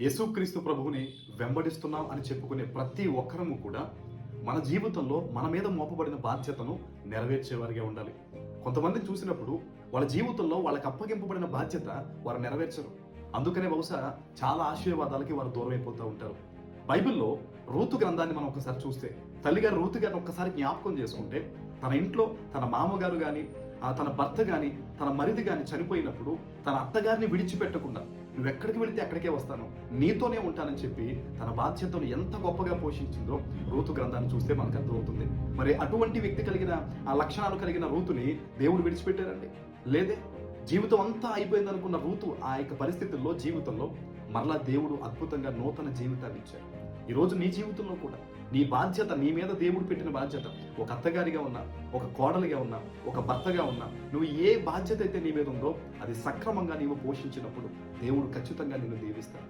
యేసుక్రీస్తు ప్రభువుని వెంబడిస్తున్నాం అని చెప్పుకునే ప్రతి ఒక్కరము కూడా మన జీవితంలో మన మీద మోపబడిన బాధ్యతను నెరవేర్చేవారిగా ఉండాలి. కొంతమందిని చూసినప్పుడు వాళ్ళ జీవితంలో వాళ్ళకి అప్పగింపబడిన బాధ్యత వారు నెరవేర్చరు. అందుకనే బహుశా చాలా ఆశీర్వాదాలకి వారు దూరం అయిపోతూ ఉంటారు. బైబిల్లో రూతు గ్రంథాన్ని మనం ఒకసారి చూస్తే, తల్లిగారు రూతు గారిని ఒక్కసారి జ్ఞాపకం చేసుకుంటే, తన ఇంట్లో తన మామగారు కానీ తన భర్త కానీ తన మరిది కానీ చనిపోయినప్పుడు తన అత్తగారిని విడిచిపెట్టకుండా, నువ్వు ఎక్కడికి వెళితే అక్కడికే వస్తాను, నీతోనే ఉంటానని చెప్పి తన బాధ్యతను ఎంత గొప్పగా పోషించిందో రూతు గ్రంథాన్ని చూస్తే మనకు అర్థమవుతుంది. మరి అటువంటి వ్యక్తి కలిగిన ఆ లక్షణాలు కలిగిన రూతుని దేవుడు విడిచిపెట్టారండి? లేదే. జీవితం అంతా అయిపోయింది అనుకున్న రూతు ఆ యొక్క పరిస్థితుల్లో జీవితంలో మరలా దేవుడు అద్భుతంగా నూతన జీవితాన్ని ఇచ్చారు. ఈరోజు నీ జీవితంలో కూడా నీ బాధ్యత, నీ మీద దేవుడు పెట్టిన బాధ్యత, ఒక అత్తగారిగా ఉన్నా, ఒక కోడలిగా ఉన్నా, ఒక భర్తగా ఉన్నా, నువ్వు ఏ బాధ్యత అయితే నీ మీద ఉందో అది సక్రమంగా నీవు పోషించినప్పుడు దేవుడు ఖచ్చితంగా నిన్ను దీవిస్తాడు.